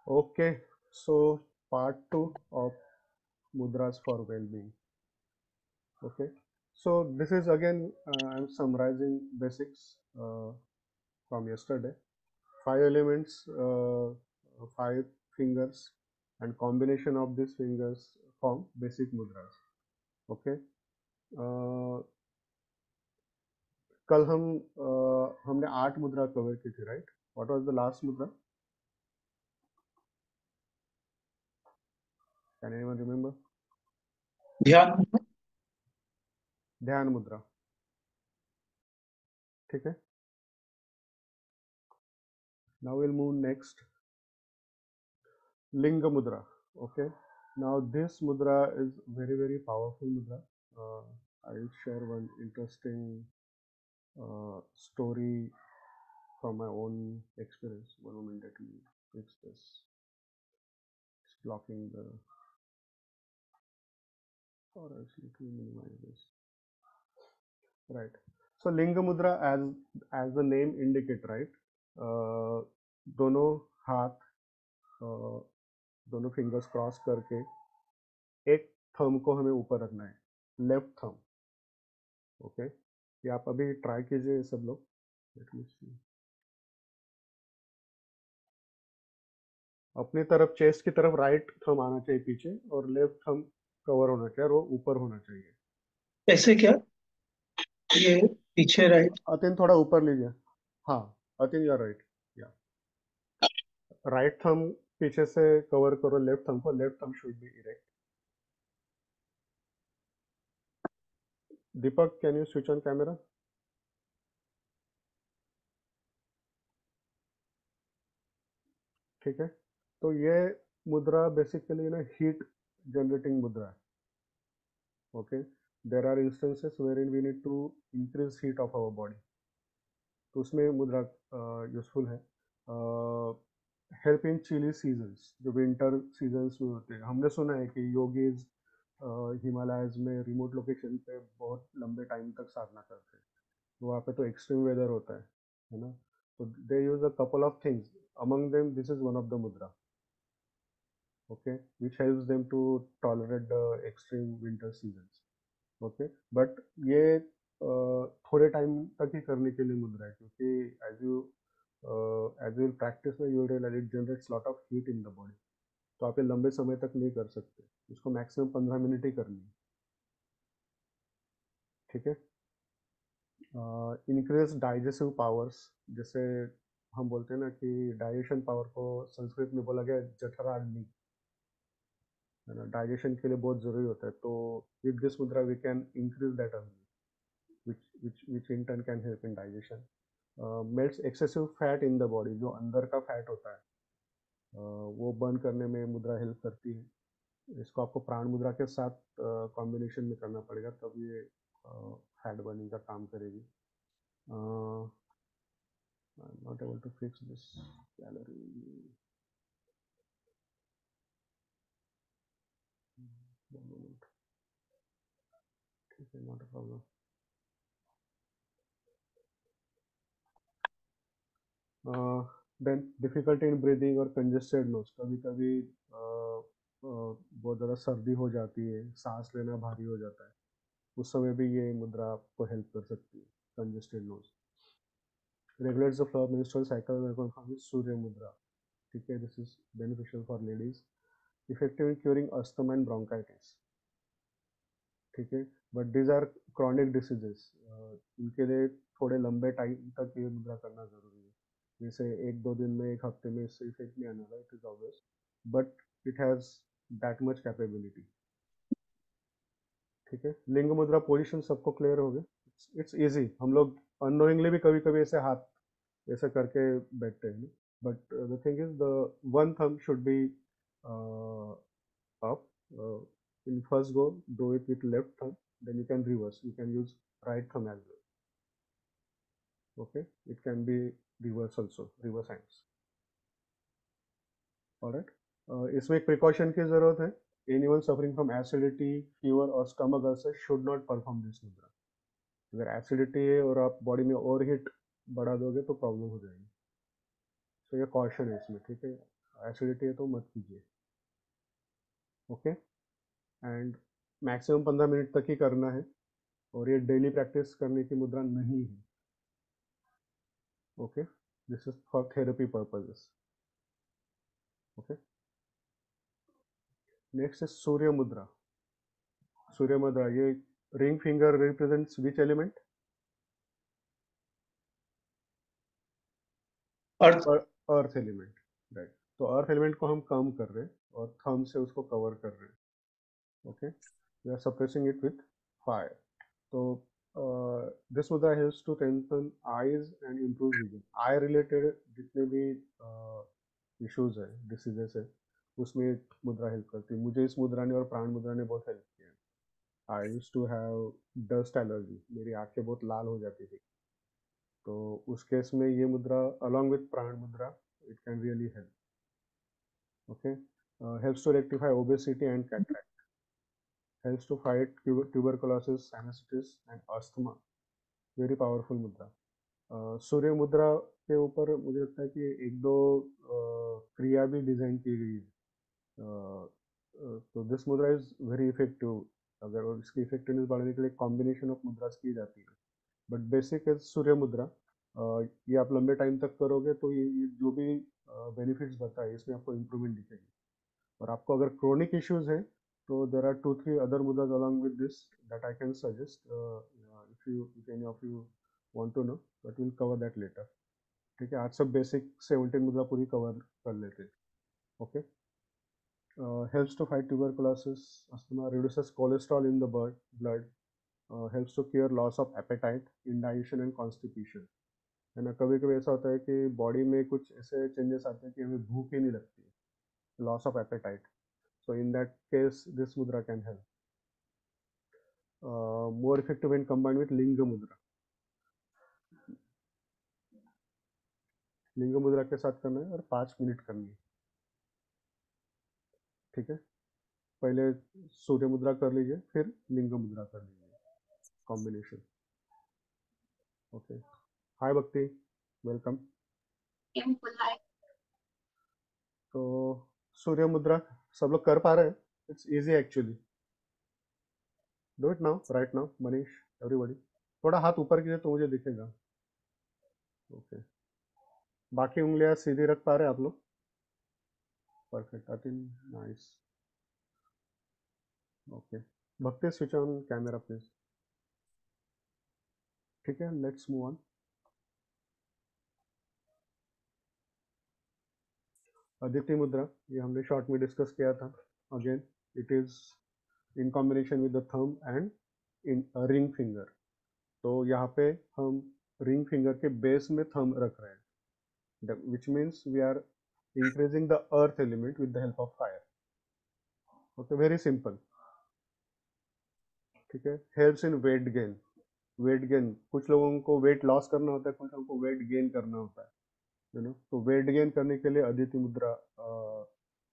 Okay, so part two of mudras for well-being. Okay, so this is again I'm summarizing basics from yesterday. Five elements, five fingers, and combination of these fingers form basic mudras. Okay, uh, कल हमने 8 मुद्रा cover की थी, right? What was the last mudra? Can anyone remember? Dhyan. Dhyan mudra, ठीक है। Now will move next, Linga Mudra. Okay. Now this mudra is very powerful mudra. Uh, I'll share one interesting story from my own experience. One moment, let me fix this. It's blocking the, or else let me minimize this. Right. So Linga Mudra, as the name indicate, right? दोनों हाथ, दोनों fingers cross करके एक thumb को हमें ऊपर रखना है, लेफ्ट थंब। ओके, ये आप अभी ट्राई कीजिए सब लोग। लेट मी सी, अपनी तरफ चेस्ट की तरफ राइट थंब आना चाहिए पीछे, और लेफ्ट थंब कवर होना चाहिए, और वो ऊपर होना चाहिए। ऐसे क्या? ये पीछे राइट। अतिन थोड़ा ऊपर लीजिए। हाँ, अतिन यू आर राइट। या राइट थंब पीछे से कवर करो लेफ्ट थंब को, left thumb should be erect. Deepak, can you switch on camera? ठीक है, तो ये मुद्रा बेसिकली ना हीट जनरेटिंग मुद्रा है। Okay, there are instances where in we need to increase heat of our body, तो उसमें मुद्रा यूजफुल है। हेल्प इन चिली सीजन्स, जो विंटर सीजन्स में होते हैं। हमने सुना है कि योगीज हिमालयज में रिमोट लोकेशन पे बहुत लंबे टाइम तक साधना करते हैं, तो वहाँ पे तो एक्सट्रीम वेदर होता है ना? तो they use a couple of things, among them this is one of the mudra. Okay, which helps them to tolerate the extreme winter seasons. Okay, but ये थोड़े टाइम तक ही करने के लिए मुद्रा है, क्योंकि एज यू प्रैक्टिस में you realize it generates lot of heat in the body, तो आप ये लंबे समय तक नहीं कर सकते, इसको मैक्सिमम 15 मिनट ही करनी है। ठीक है। इंक्रीज डाइजेस्टिव पावर्स, जैसे हम बोलते हैं ना कि डाइजेशन पावर को संस्कृत में बोला गया जठराग्नि, है ना? डाइजेशन के लिए बहुत जरूरी होता है, तो विद दिस मुद्रा वी कैन इंक्रीज दैट अग्नि, which in turn can help in digestion. Melts excessive fat in the body, जो अंदर का फैट होता है वो बर्न करने में मुद्रा हेल्प करती है। इसको आपको प्राण मुद्रा के साथ कॉम्बिनेशन में करना पड़ेगा, तब ये फैट बर्निंग का काम करेगी। I am not able to fix this calorie, ठीक है, not a problem. Then difficulty in breathing और कंजेस्टेड नोज, कभी कभी बहुत ज़्यादा सर्दी हो जाती है, सांस लेना भारी हो जाता है, उस समय भी ये मुद्रा आपको हेल्प कर सकती है, congested nose. Regulates the flow of menstrual cycle, Surya mudra, ठीक है, this is beneficial for ladies, effective in curing asthma and bronchitis. ठीक है, but these are chronic diseases, इनके लिए थोड़े लंबे टाइम तक ये मुद्रा करना जरूरी है। जैसे एक दो दिन में, एक हफ्ते में इससे इफेक्ट नहीं आना, it is obvious, but it has that much capability. ठीक है, लिंग मुद्रा पोजीशन सबको क्लियर हो गए? इट्स इजी, हम लोग अननोइंगली भी कभी कभी ऐसे हाथ ऐसे करके बैठते हैं, but the thing is the one thumb should be up. In first go, do it with left thumb, then you can reverse, you can use right thumb as well. Okay, it can be reverse also, reverse hands. All right. इसमें एक precaution की जरूरत है। anyone suffering from acidity, fever और stomach ulcer should not perform this मुद्रा। अगर acidity है और आप बॉडी में ओवर हीट बढ़ा दोगे तो प्रॉब्लम हो जाएगी, तो ये कॉशन है इसमें। ठीक है, एसिडिटी है तो मत कीजिए। ओके, एंड मैक्सिमम 15 मिनट तक ही करना है, और ये डेली प्रैक्टिस करने की मुद्रा नहीं है। Okay, this is for therapy purposes. Okay, next is Surya mudra. Surya mudra, ये ring finger represents which element? Earth. Earth element, right. तो अर्थ एलिमेंट को हम कम कर रहे हैं और थंब से उसको कवर कर रहे हैं। Okay, we are suppressing it with fire. तो this mudra helps to strengthen eyes and improve vision. Eye related जितने भी इश्यूज है, डिसीजेस है, उसमें मुद्रा हेल्प करती है। मुझे इस मुद्रा ने और प्राण मुद्रा ने बहुत हेल्प किया। I used to have dust allergy, मेरी आंखें बहुत लाल हो जाती थी, तो उस केस में ये मुद्रा along with prana mudra, it can really help. Okay, helps to rectify obesity and cataract, helps to fight tuberculosis, sinusitis and asthma. Very powerful mudra. Surya मुद्रा के ऊपर मुझे लगता है कि एक दो क्रिया भी डिजाइन की गई है। तो दिस मुद्रा इज वेरी इफेक्टिव। अगर और इसकी इफेक्टिवनेस बढ़ाने के लिए कॉम्बिनेशन ऑफ मुद्रास की जाती है, बट बेसिक है सूर्य मुद्रा। ये आप लंबे टाइम तक करोगे तो ये जो भी बेनिफिट्स बताए इसमें आपको इम्प्रूवमेंट दिखेगी। और आपको अगर क्रोनिक इश्यूज है तो there are 2-3 other mudras along with this that I can suggest, if any of you want to know, but will cover that later. ठीक है, आज सब बेसिक 17 मुद्रा पूरी कवर कर लेते हैं। Okay, helps to fight tuberculosis, asthma, reduces cholesterol in the blood, helps to cure loss of appetite, indigestion and constipation। है ना, कभी कभी ऐसा होता है कि बॉडी में कुछ ऐसे चेंजेस आते हैं कि हमें भूख ही नहीं लगती है, loss of appetite. So in that case this mudra can help. More effective when combined with Linga mudra. लिंग मुद्रा के साथ करना है और 5 मिनट करनी है। ठीक है, पहले सूर्य मुद्रा कर लीजिए, फिर लिंग मुद्रा कर लीजिए, कॉम्बिनेशन। ओके, हाय भक्ति, वेलकम। तो सूर्य मुद्रा सब लोग कर पा रहे हैं? It's easy actually. Do it now, right now, Manish, everybody. थोड़ा हाथ ऊपर कीजिए तो मुझे दिखेगा। ओके, बाकी उंगलियां सीधी रख पा रहे हैं आप लोग? Perfect, Atin, nice. ओके, भक्ति स्विच ऑन कैमरा प्लीज। ठीक है, लेट्स मूव ऑन। अदिति मुद्रा, ये हमने शॉर्ट में डिस्कस किया था। Again it is in combination with the thumb and in ring finger. तो यहाँ पे हम रिंग फिंगर के बेस में थंब रख रहे हैं, which means we are increasing the earth element with the help of fire. Okay, very simple. ठीक है, helps in weight gain। Weight gain, कुछ लोगों को वेट लॉस करना होता है, कुछ लोगों को वेट गेन करना होता है, यू नो। तो वेट गेन करने के लिए अदिति मुद्रा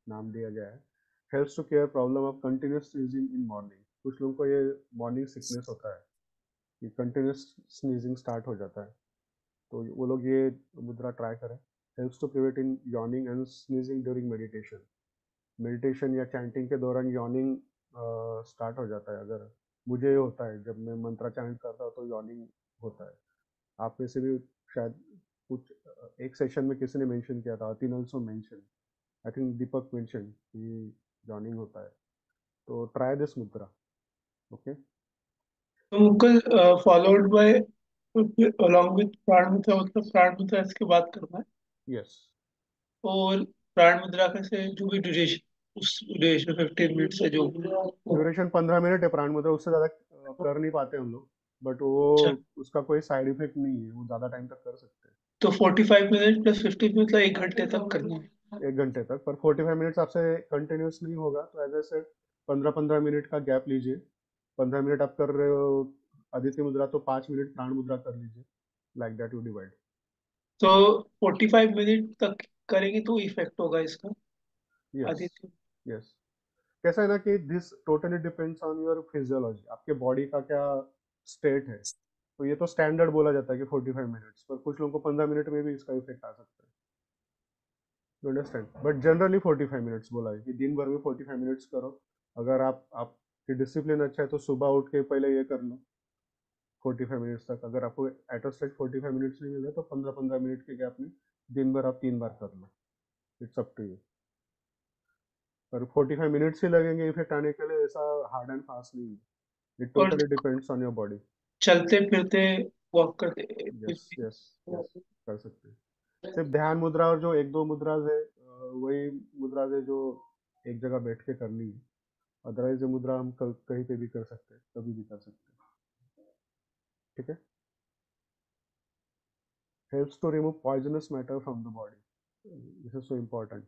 नाम दिया गया है। Helps to care problem of continuous sneezing in morning. कुछ लोगों को ये मॉर्निंग सिकनेस होता है कि कंटिन्यूस स्नीजिंग स्टार्ट हो जाता है, तो वो लोग ये मुद्रा ट्राई करें। Helps to prevent in yawning and sneezing during meditation. Meditation या चैंटिंग के दौरान यॉर्निंग स्टार्ट हो जाता है। अगर मुझे ये होता है, जब मैं मंत्रा चैंट करता हूँ तो यॉर्निंग होता है। आप में से भी शायद कुछ एक सेशन में किसी ने मेंशन किया था, Atin also mention, I think Deepak mention कि यॉर्निंग होता है। तो ट्राई दिस मुद्रा। ओके, तो Mukul followed by along with prana मुद्रा, मतलब प्राण मुद्रा इसके बाद करना है। यस। और प्राण मुद्रा का से जो भी ड्यूरेशन, उस ड्यूरेशन 15 मिनट से जो ड्यूरेशन 15 मिनट है प्राण मुद्रा, उससे ज़्यादा कर नहीं पाते हम लोग, बट वो अच्छा, उसका कोई साइड इफेक्ट नहीं है, वो ज़्यादा टाइम तक कर सकते हैं। तो 45 मिनट प्लस 15 मतलब 1 घंटे तक करना है। 1 घंटे तक, पर 45 मिनट्स आपसे कंटिन्यूस नहीं होगा, तो एज ए सेड 15-15 मिनट का गैप लीजिए। 15 मिनट आप कर रहे हो आदित्य मुद्रा, तो 5 मिनट प्राण मुद्रा कर लीजिए, लाइक दैट यू डिवाइड। तो 45 मिनट तक करेंगे तो इफेक्ट होगा इसका। यस, आदित्य। यस। कैसा है ना कि this totally depends on your physiology, आपके बॉडी का क्या स्टेट है। तो ये तो स्टैंडर्ड बोला जाता है कि 45 मिनट्स, पर कुछ लोगों को 15 मिनट में भी इसका इफेक्ट आ सकता है। You understand, but generally 45 minutes बोला है कि दिन भर में 45 मिनट्स करो। अगर आपकी डिसिप्लिन अच्छा है तो सुबह उठ के पहले ये कर लो 45 मिनट्स तक। अगर आपको एट अ स्ट्रेच 45 मिनट्स नहीं मिल रहा तो 15-15 मिनट के गैप में दिन भर आप 3 बार कर लो। It's up to you. पर 45 मिनट्स ही लगेंगे इफेक्ट आने के लिए, ऐसा हार्ड एंड फास्ट नहीं है। इट और totally depends on your body. चलते फिरते वॉक करते कुछ यस भी। यस यस, कर सकते हैं। सिर्फ ध्यान मुद्रा और जो एक दो मुद्राज है, वही मुद्राज है जो एक जगह बैठ के करनी है। अदरवाइज ये मुद्रा हम कहीं पे भी कर सकते हैं, कभी भी कर सकते हैं। ठीक है। Helps to remove poisonous matter from the body. This is so important.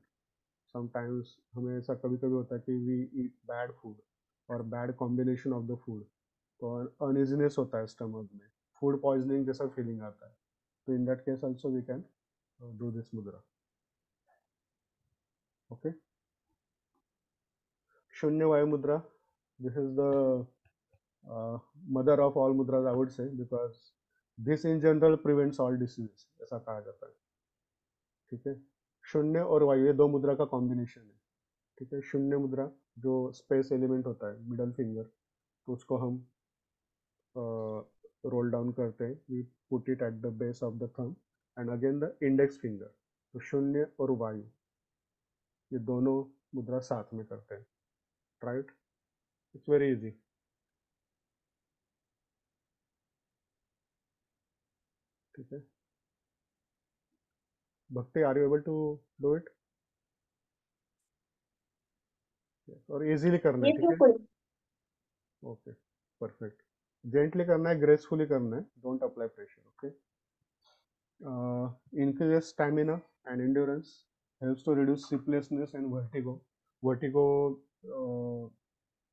Sometimes हमें ऐसा कभी कभी होता है कि वी ईट बैड फूड और bad combination of the food, तो अनइजीनेस होता है स्टमक में, फूड पॉइजनिंग जैसा फीलिंग आता है। तो in that case also we can do this mudra. Okay. Shunya Vayu mudra, this is the mother of all mudras I would say, because this in general prevents all diseases, ऐसा कहा जाता है। ठीक है। शून्य और वायु ये दो मुद्रा का कॉम्बिनेशन है। ठीक है। शून्य मुद्रा जो स्पेस एलिमेंट होता है मिडल फिंगर, तो उसको हम रोल डाउन करते हैं, we put it at the base of the thumb and again the index finger. तो शून्य और वायु ये दोनों मुद्रा साथ में करते हैं। राइट। It's very easy. ठीक है। Bhakti, are you able to do it? और इजीली करना है, ये ठीक क्यों है। कोई ओके, परफेक्ट। जेंटली करना है, ग्रेसफुली करना है, don't apply pressure. Okay. Increases stamina and endurance, helps to reduce sleeplessness and vertigo. Vertigo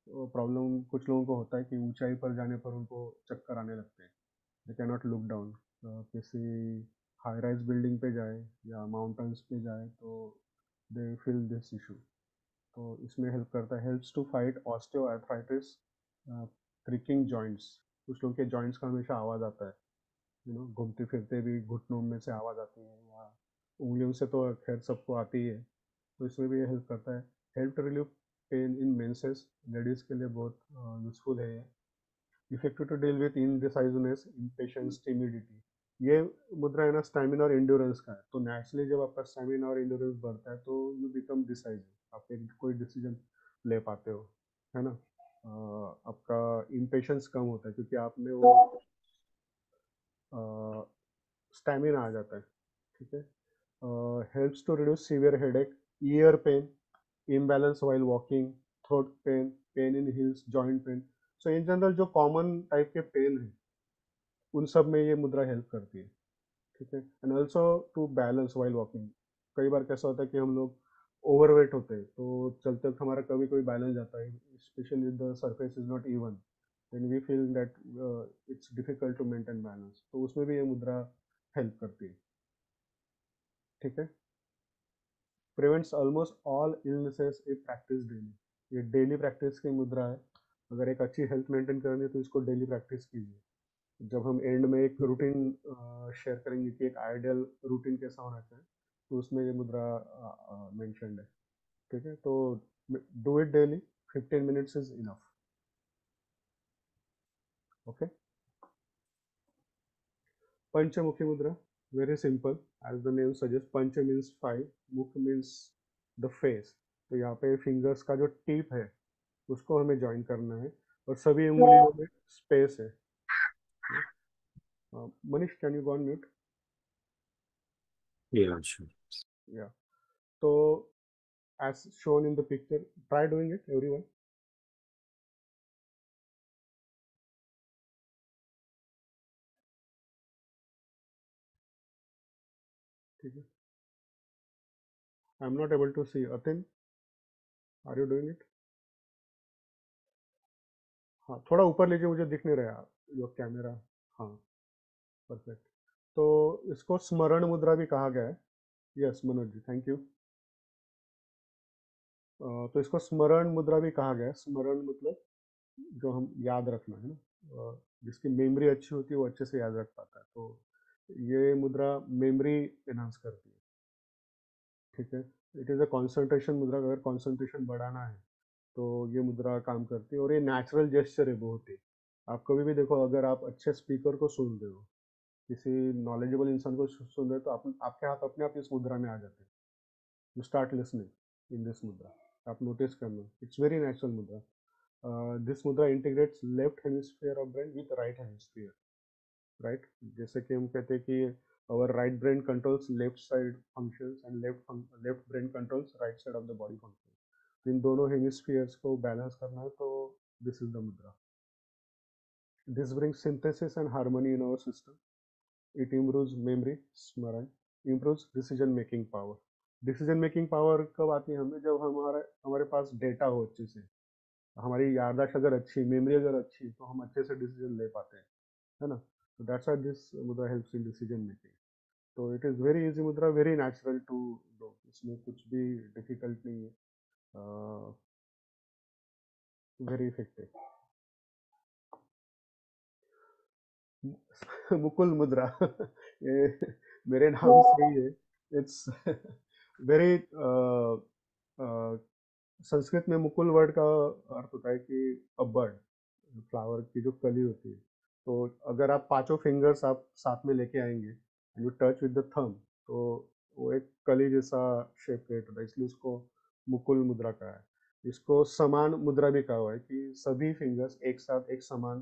problem कुछ लोगों को होता है कि ऊंचाई पर जाने पर उनको चक्कर आने लगते हैं, they can not look down. किसी हाई राइज बिल्डिंग पे जाए या माउंटेन्स पे जाए तो दे फील दिस इशू। तो इसमें हेल्प करता है, helps to fight osteoarthritis, creaking joints. कुछ लोगों के जॉइंट्स का हमेशा आवाज़ आता है, घूमते फिरते भी घुटनों में से आवाज़ आती है, या उंगलियों से तो खैर सबको आती है। तो इसमें भी ये हेल्प करता है। Help to relieve pain in menses, ladies के लिए बहुत यूजफुल है ये। Effective to deal with indecisiveness, impatience, timidity. ये मुद्रा है ना स्टैमिना और इंड्योरेंस का है। तो नेचुरली जब आपका स्टैमिना और इंड्योरेंस बढ़ता है तो यू बिकम डिसाइजिव, आप एक कोई डिसीजन ले पाते हो, है ना। आपका इम्पेशंस कम होता है क्योंकि आपने वो स्टैमिना आ जाता है। ठीक है। Helps to reduce severe headache, ear pain, imbalance while walking, throat pain, pain in heels, joint pain। So in general जो कॉमन टाइप के पेन है उन सब में ये मुद्रा हेल्प करती है। ठीक है। And also to balance while walking. कई बार कैसा होता है कि हम लोग ओवरवेट होते हैं तो चलते वक्त हमारा कभी कोई बैलेंस जाता है, specially the surface is not even, then we feel that it's difficult to maintain balance, तो उसमें भी ये मुद्रा हेल्प करती है। ठीक है। Prevents almost all illnesses if practice daily. ये डेली प्रैक्टिस की मुद्रा है। अगर एक अच्छी हेल्थ मेंटेन करनी है तो इसको डेली प्रैक्टिस कीजिए। जब हम एंड में एक रूटीन शेयर करेंगे कि एक आइडियल रूटीन कैसा होना चाहिए, तो उसमें ये मुद्रा मेंशन्ड है। ठीक है। तो do it daily, 15 minutes is enough. Okay. Panchmukhi mudra, very simple, as the name suggest, panch means five, mukh means the face. तो यहाँ पे फिंगर्स का जो टिप है उसको हमें ज्वाइन करना है और सभी उंगलियों में स्पेस है। Manish, can you go on mute? Yeah, sure. या। तो as shown in the picture, try doing it everyone। ठीक है। I am not able to see, Atin, are you doing it? हाँ, थोड़ा ऊपर लीजिए, मुझे दिख नहीं रहा योर कैमरा। हाँ, परफेक्ट। तो इसको स्मरण मुद्रा भी कहा गया है। Yes Manoj ji, thank you. तो इसको स्मरण मुद्रा भी कहा गया है। स्मरण मतलब जो हम याद रखना है ना, जिसकी मेमोरी अच्छी होती है वो अच्छे से याद रख पाता है। तो ये मुद्रा मेमोरी एनहांस करती है। ठीक है। इट इज़ अ कॉन्सेंट्रेशन मुद्रा, अगर कॉन्सेंट्रेशन बढ़ाना है तो ये मुद्रा काम करती है, और ये नेचुरल जेस्चर है बहुत ही। आप कभी भी देखो, अगर आप अच्छे स्पीकर को सुन रहे हो, किसी नॉलेजेबल इंसान को सुन रहे हो, तो आपके हाथ अपने आप इस मुद्रा में आ जाते हैं। You start listening in this मुद्रा, आप नोटिस करना, इट्स वेरी नेचुरल मुद्रा। दिस मुद्रा integrates left hemisphere of brain with right hemisphere, right. जैसे कि हम कहते हैं कि our right brain controls left side functions and left brain controls right side of the body functions। इन दोनों हेमिस्फीयर्स को बैलेंस करना है, तो दिस इज द मुद्रा। This brings synthesis and harmony in our system। it improves memory, स्मरण, improves decision making power। Decision making power कब आती है हमें, जब हमारे हमारे पास डेटा हो अच्छे से, हमारी याददाश्त अगर अच्छी, मेमोरी अगर अच्छी, तो हम अच्छे से डिसीजन ले पाते हैं, है ना। तो that's why this mudra helps in decision making. तो इट इज़ वेरी इजी मुद्रा, वेरी नेचुरल टू डू, इसमें कुछ भी डिफिकल्ट नहीं है, वेरी इफेक्टिव। मुकुल मुद्रा ये मेरे नाम से ही है। इट्स वेरी संस्कृत में मुकुल वर्ड का अर्थ होता है कि अ बर्ड, फ्लावर की जो कली होती है। तो अगर आप पांचों फिंगर्स आप साथ में लेके आएंगे, you touch with the thumb, तो वो एक कली जैसा शेप क्रिएट होता है, इसलिए उसको मुकुल मुद्रा कहा है। इसको समान मुद्रा भी कहा हुआ है कि सभी फिंगर्स एक साथ एक समान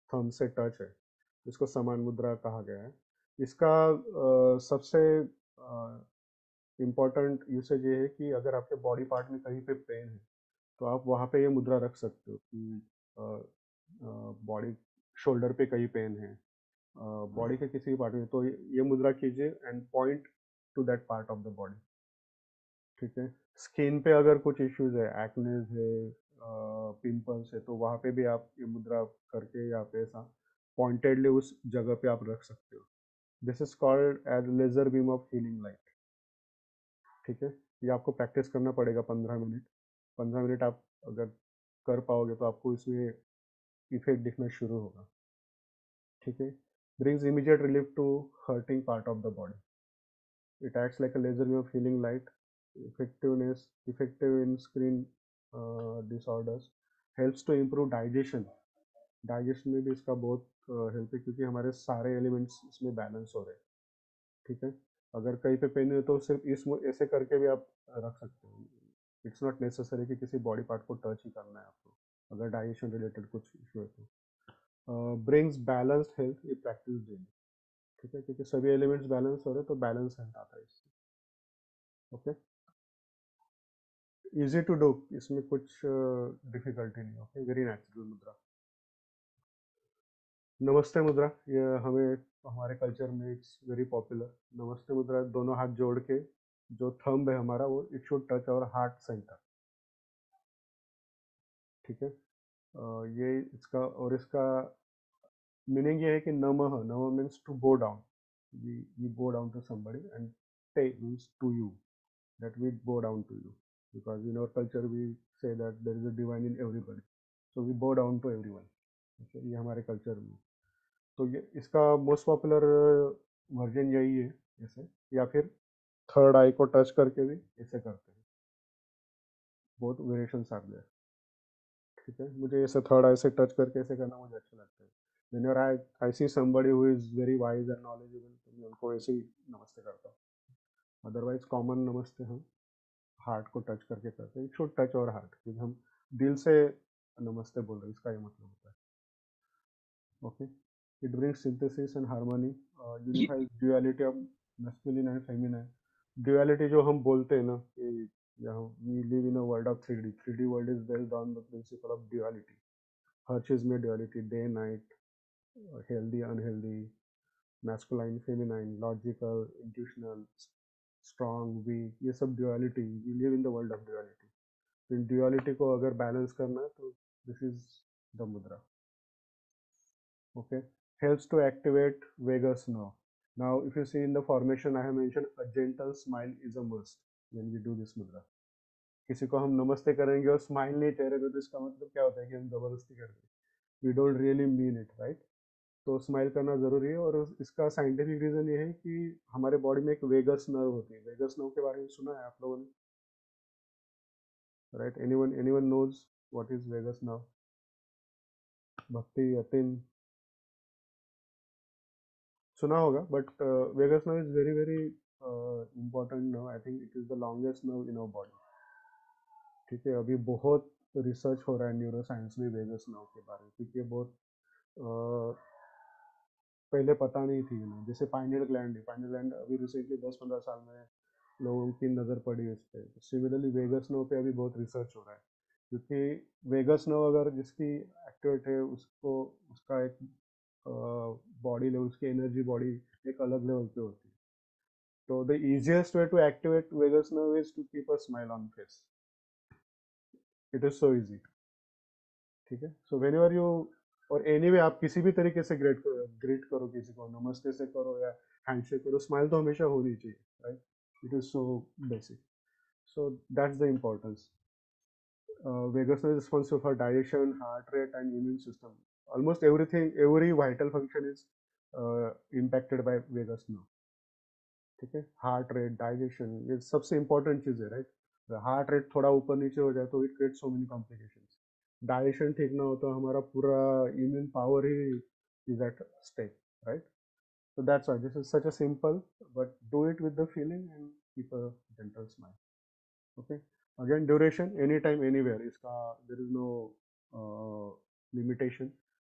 थंब से टच है, इसको समान मुद्रा कहा गया है। इसका सबसे इम्पोर्टेंट यूसेज ये है कि अगर आपके बॉडी पार्ट में कहीं पे पेन है, तो आप वहाँ पे ये मुद्रा रख सकते हो कि बॉडी, शोल्डर पे कहीं पेन है, बॉडी के किसी भी पार्ट में, तो ये मुद्रा कीजिए and point two that part of the body. ठीक है। स्किन पे अगर कुछ इश्यूज है, एक्नेस है, पिंपल्स है, तो वहाँ पे भी आप ये मुद्रा करके यहाँ पे ऐसा पॉइंटेडली उस जगह पे आप रख सकते हो। This is called as laser beam of healing light. ठीक है। ये आपको प्रैक्टिस करना पड़ेगा 15 मिनट। 15 मिनट आप अगर कर पाओगे तो आपको इसमें इफेक्ट दिखना शुरू होगा। ठीक है। Brings immediate relief to hurting part of the body. It acts like a laser beam of healing light, effective in skin disorders, helps to improve digestion। Digestion में भी इसका बहुत हेल्प है, क्योंकि हमारे सारे एलिमेंट्स इसमें बैलेंस हो रहे हैं। ठीक है। अगर कहीं पे पेन है तो सिर्फ इस ऐसे करके भी आप रख सकते हो। इट्स नॉट नेसेसरी कि किसी बॉडी पार्ट को टच ही करना है आपको, अगर डाइजेशन रिलेटेड कुछ इशू है तो। ब्रिंग्स बैलेंस्ड हेल्थ, ये प्रैक्टिस डेली। ठीक है, क्योंकि सभी एलिमेंट्स बैलेंस हो रहे हैं, तो बैलेंस हेल्थ आता है इससे। ओके। इजी टू डू, इसमें कुछ डिफिकल्टी नहीं। ओके, वेरी नेचुरल मुद्रा। नमस्ते मुद्रा, ये हमें हमारे कल्चर में इट्स वेरी पॉपुलर। नमस्ते मुद्रा, दोनों हाथ जोड़ के, जो थंब है हमारा, वो इट शुड टच और हार्ट सेंटर। ठीक है। ये इसका, और इसका मीनिंग ये है कि namah, namah means to bow down. We bow down to somebody, and te means to you, that we bow down to you, because in our culture we say that there is a divine in everybody, so we bow down to everyone। okay, ये हमारे culture में, तो ये इसका most popular version यही है ऐसे, या फिर थर्ड आई को टच करके भी ऐसे करते हैं, बहुत वेरिएशंस आर देयर। ठीक है। मुझे ऐसे थर्ड आई से टच करके ऐसे करना मुझे अच्छा लगता है। whenever I see somebody who is very wise and knowledgeable, तो मैं उनको ऐसे ही नमस्ते करता हूँ। अदरवाइज कॉमन नमस्ते हम हार्ट को टच करके करते हैं। इट शुड टच और हार्ट, क्योंकि हम दिल से नमस्ते बोल रहे हैं, इसका ये मतलब होता है। Okay. It brings synthesis and harmony, unifies duality of masculine and feminine. Duality जो हम बोलते हैं ना कि यहाँ we live in a world of 3D, 3D world is based on the principle of duality. हर चीज में duality, day night, healthy unhealthy, masculine feminine, logical intuitional, strong weak, ये सब duality, we live in the world of duality. इन duality को अगर balance करना है, तो दिस इज द मुद्रा। Okay, helps to activate vagus nerve। Now if you see in the formation, I have mentioned a gentle smile is a must when we do this mudra। किसी को हम नमस्ते करेंगे और स्माइल नहीं चेहरे पे, तो इसका मतलब क्या होता है कि हम जबरदस्ती कर रहे हैं, we don't really mean it, right। तो स्माइल करना ज़रूरी है। और इसका साइंटिफिक रीज़न ये है कि हमारे बॉडी में एक वेगस नर्व होती है। वेगस नर्व के बारे में सुना है आप लोगों ने? Right, anyone knows what is vagus nerve? Bhakti, Yatin, सुना होगा, but vagus nerve is very very important nerve. I think it is the longest nerve in our body. ठीक है, अभी बहुत रिसर्च हो रहा है न्यूरो साइंस में वेगस नर्व के बारे में, क्योंकि ये बहुत पहले पता नहीं थी इन्हें। जैसे पाइनियल ग्लैंड है, पाइनियल ग्लैंड अभी रिसेंटली 10-15 साल में लोगों की नज़र पड़ी उस पर। सिमिलरली वेगस नर्व पे अभी बहुत रिसर्च हो रहा है, क्योंकि वेगस नर्व अगर जिसकी एक्टिवेट है उसको उसका एक बॉडी लेवल, उसकी एनर्जी बॉडी एक अलग लेवल पे होती है। तो the easiest way to activate vagus nerve is to keep a smile on face. It is so easy. ठीक है, सो वेन एवर यू, और एनी वे आप किसी भी तरीके से ग्रेट करो किसी को, नमस्ते से करो या हैंडशेक करो, स्माइल तो हमेशा होनी चाहिए, right? It is so basic. So that's the importance. Vagus nerve is responsible for digestion, heart rate, and immune system. Almost everything, every vital function is impacted by vagus nerve. ठीक है, heart rate, digestion, ये सबसे important चीज है, right? Heart rate थोड़ा ऊपर नीचे हो जाए तो it create so many complications. Digestion ठीक ना हो तो हमारा पूरा इम्यून पावर ही is at stake, right? So that's why this is such a simple, but do it with the feeling and keep a gentle smile. Okay. Again, duration anytime anywhere, इसका there is no limitation.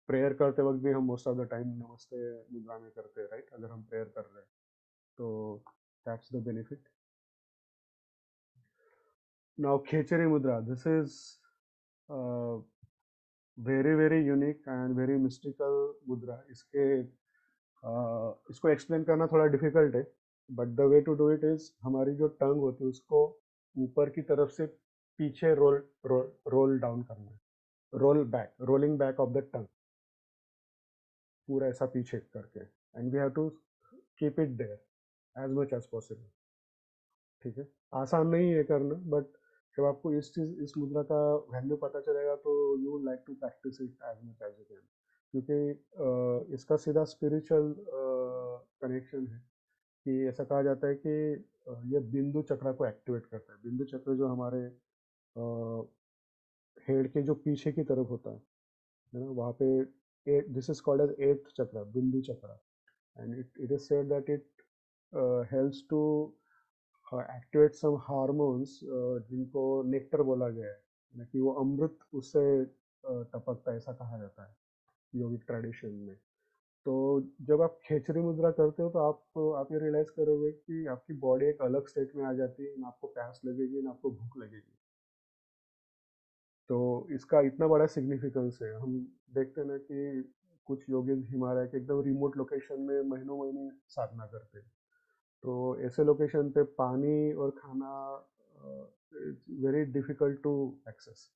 Prayer करते वक्त भी हम most of the time नमस्ते मुद्रा में करते हैं, राइट? अगर हम प्रेयर कर रहे हैं तो that's the benefit. Now Khechari mudra, this is very very unique and very mystical mudra. इसको एक्सप्लेन करना थोड़ा डिफिकल्ट है, but the way to do it is हमारी जो टंग होती है उसको ऊपर की तरफ से पीछे रोल डाउन करना है। Roll back, rolling back of the tongue, पूरा ऐसा पीछे करके, and we have to keep it there as much as possible. ठीक है, आसान नहीं है करना, बट जब आपको इस मुद्रा का वैल्यू पता चलेगा तो you would like to practice it as much as you can, क्योंकि इसका सीधा स्पिरिचुअल कनेक्शन है। कि ऐसा कहा जाता है कि ये बिंदु चक्र को एक्टिवेट करता है। बिंदु चक्र जो हमारे हेड के जो पीछे की तरफ होता है ना, वहाँ पे this is called as eighth chakra, Bindu chakra. And it is said that it helps to activate some hormones जिनको नेक्टर बोला गया है, यानी कि वो अमृत उससे टपकता है, ऐसा कहा जाता है योगिक ट्रेडिशन में। तो जब आप खेचरी मुद्रा करते हो तो आप ये रियलाइज करोगे कि आपकी बॉडी एक अलग स्टेट में आ जाती है, ना आपको प्यास लगेगी ना आपको भूख लगेगी। तो इसका इतना बड़ा सिग्निफिकेंस है। हम देखते हैं ना कि कुछ योगी हिमालय के एकदम रिमोट लोकेशन में महीनों महीने साधना करते हैं। तो ऐसे लोकेशन पे पानी और खाना it's very difficult to access,